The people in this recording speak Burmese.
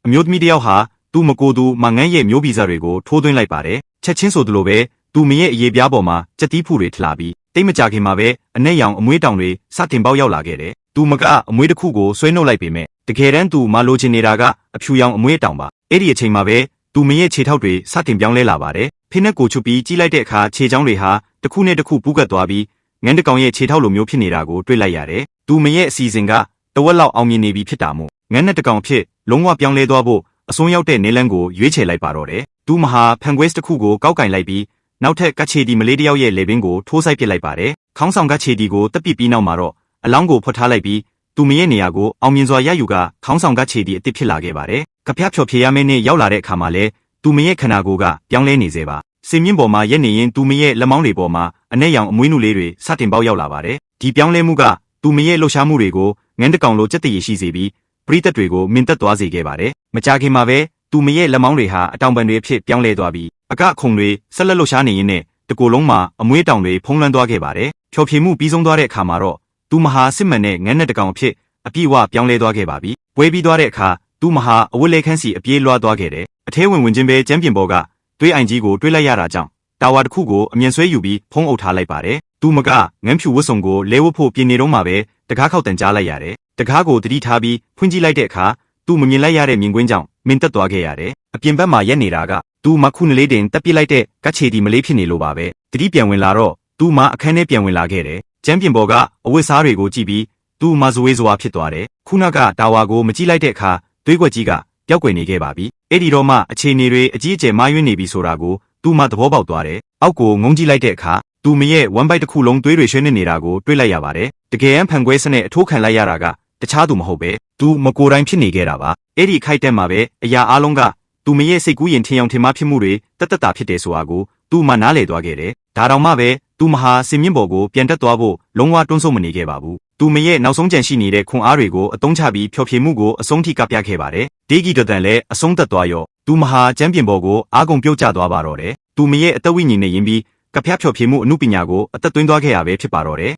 အမျိုးသမီးတယောက်ဟာသူ့မကိုသူမငန်းရဲ့မျိုးဗီဇတွေကိုထိုးသွင်းလိုက်ပါတယ်ချက်ချင်းဆိုသလိုပဲသူမရဲ့အရေးပြားပေါ်မှာကြက်တီးဖူတွေထလာပြီးတိတ်မကြခင်မှာပဲအ내ရောင်အမွေးတောင်တွေစတင်ပေါက်ရောက်လာခဲ့တယ်သူမကအမွေးတစ်ခုကိုဆွဲနှုတ်လိုက်ပေမဲ့တကယ်တမ်းသူမလိုချင်နေတာကအဖြူရောင်အမွေးတောင်ပါအဲ့ဒီအချိန်မှာပဲသူမရဲ့ခြေထောက်တွေစတင်ပြောင်းလဲလာပါတယ်ဖိနက်ကိုချွတ်ပြီးကြီးလိုက်တဲ့အခါခြေချောင်းတွေဟာတစ်ခုနဲ့တစ်ခုပူးကပ်သွားပြီးငန်းတကောင်ရဲ့ခြေထောက်လိုမျိုးဖြစ်နေတာကိုတွေ့လိုက်ရတယ်သူမရဲ့အစီအစဉ်ကတဝက်လောက်အောင်မြင်နေပြီဖြစ်တာမို့ငန်းနဲ့တကောင်ဖြစ်လုံးဝပြောင်းလဲသွားဖို့အစွန်းရောက်တဲ့နေလန်းကိုရွေးချယ်လိုက်ပါတော့တယ်သူမဟာဖန်ကွဲစ်တစ်ခုကိုကောက်ကင်လိုက်ပြီးနောက်ထပ်ကတ်ချေဒီမလေးတယောက်ရဲ့လေပင်ကိုထိုးဆိုင်ပစ်လိုက်ပါတယ်ခေါင်းဆောင်ကတ်ချေဒီကိုတက်ပစ်ပြီးနောက်မှာတော့အလောင်းကိုဖွက်ထားလိုက်ပြီးသူမရဲ့နေရာကိုအောင်မြင်စွာရယူကခေါင်းဆောင်ကတ်ချေဒီအစ်စ်ဖြစ်လာခဲ့ပါတယ်ကဖျက်ဖြော်ဖြေရမယ့်နေ့ရောက်လာတဲ့အခါမှာလဲသူမရဲ့ခန္ဓာကိုယ်ကပြောင်းလဲနေသေးပါစင်မြင့်ပေါ်မှာရက်နေရင်သူမရဲ့လက်မောင်းတွေပေါ်မှာအ내ရောင်အမွေးနုလေးတွေစတင်ပေါက်ရောက်လာပါတယ်ဒီပြောင်းလဲမှုကသူမရဲ့လှုပ်ရှားမှုတွေကိုငန်းတကောင်လိုစက်တည်ရှိစေပြီးပရိသတ်တွေကိုမင်သက်သွားစေခဲ့ပါတယ်မကြခင်မှာပဲသူမရဲ့လက်မောင်းတွေဟာအတောင်ပံတွေဖြစ်ပြောင်းလဲသွားပြီးအကခုံတွေဆက်လက်လှုပ်ရှားနေရင်းနဲ့တကိုယ်လုံးမှာအမွေးတောင်တွေဖုံးလွှမ်းသွားခဲ့ပါတယ်ဖြော်ဖြေမှုပြီးဆုံးသွားတဲ့အခါမှာတော့သူမဟာစစ်မှန်တဲ့ငန်းနဲ့တကောင်ဖြစ်အပြည့်အဝပြောင်းလဲသွားခဲ့ပါပြီပွဲပြီးသွားတဲ့အခါသူမဟာအဝတ်လဲခန်းစီအပြေးလွှားသွားခဲ့တယ်အထဲဝင်ချင်းပဲကျမ်းပြင်ပေါ်ကတွေးအိုင်ကြီးကိုတွေးလိုက်ရတာကြောင့်တာဝါတစ်ခုကိုအမြင်ဆွဲယူပြီးဖုံးအုပ်ထားလိုက်ပါတယ်သူမကငန်းဖြူဝတ်စုံကိုလဲဝတ်ဖို့ပြင်နေတော့မှပဲတကားခောက်တန်ကြားလိုက်ရတယ်တကားကိုတတိထားပြီးဖွင့်ကြည့်လိုက်တဲ့အခါသူမမြင်လိုက်ရတဲ့မြင်ကွင်းကြောင့်မင်သက်သွားခဲ့ရတယ်အပြင်ဘက်မှာရက်နေတာကသူမခုနလေးတင်တက်ပစ်လိုက်တဲ့ကတ်ချေဒီမလေးဖြစ်နေလို့ပါပဲတတိပြန်ဝင်လာတော့သူမအခန်းထဲပြန်ဝင်လာခဲ့တယ်ကျမ်းပြင်ပေါ်ကအဝတ်စားတွေကိုကြည့်ပြီးသူမဇဝေးဇွာဖြစ်သွားတယ်ခုနကတာဝါကိုမကြည့်လိုက်တဲ့အခါသွေးကွက်ကြီးကပျောက်ကွယ်နေခဲ့ပါပြီအဲ့ဒီတော့မှအခြေအနေတွေအကြီးအကျယ်မှားယွင်းနေပြီဆိုတာကိုသူမသဘောပေါက်သွားတယ်အောက်ကိုငုံကြည့်လိုက်တဲ့အခါသူမရဲ့ဝမ်ဘိုက်တစ်ခုလုံးသွေးတွေရွှဲနေတာကိုတွေ့လိုက်ရပါတယ်တကယ်အမ်းဖန်ကွဲစနဲ့အထိုးခံလိုက်ရတာကတခြားသူမဟုတ်ပဲသူမကိုယ်တိုင်ဖြစ်နေခဲ့တာပါအဲ့ဒီခိုက်တက်မှာပဲအရာအလုံးကသူမရဲ့စိတ်ကူးရင်ထင်အောင်ထင်မှားဖြစ်မှုတွေတက်တက်တာဖြစ်တယ်ဆိုတာကိုသူမနားလည်သွားခဲ့တယ်ဒါတောင်မှပဲသူမဟာစင်မြင့်ပေါ်ကိုပြန်တက်သွားဖို့လုံးဝတွန်းဆုတ်မနေခဲ့ပါဘူးသူမရဲ့နောက်ဆုံးကြံရှိနေတဲ့ခွန်အားတွေကိုအသုံးချပြီးဖျော်ဖြေမှုကိုအဆုံးထိကပြခဲ့ပါတယ်ဒေဂီတတန်လည်းအဆုံးသက်သွားရောသူမဟာကျမ်းပြင်ပေါ်ကိုအားကုန်ပြုတ်ကျသွားပါတော့တယ်သူမရဲ့အသက်ဝိညာဉ်နဲ့ယဉ်ပြီးကဖျက်ဖျော်ဖြေမှုအမှုပညာကိုအသက်သွင်းသွားခဲ့ရပဲဖြစ်ပါတော့တယ်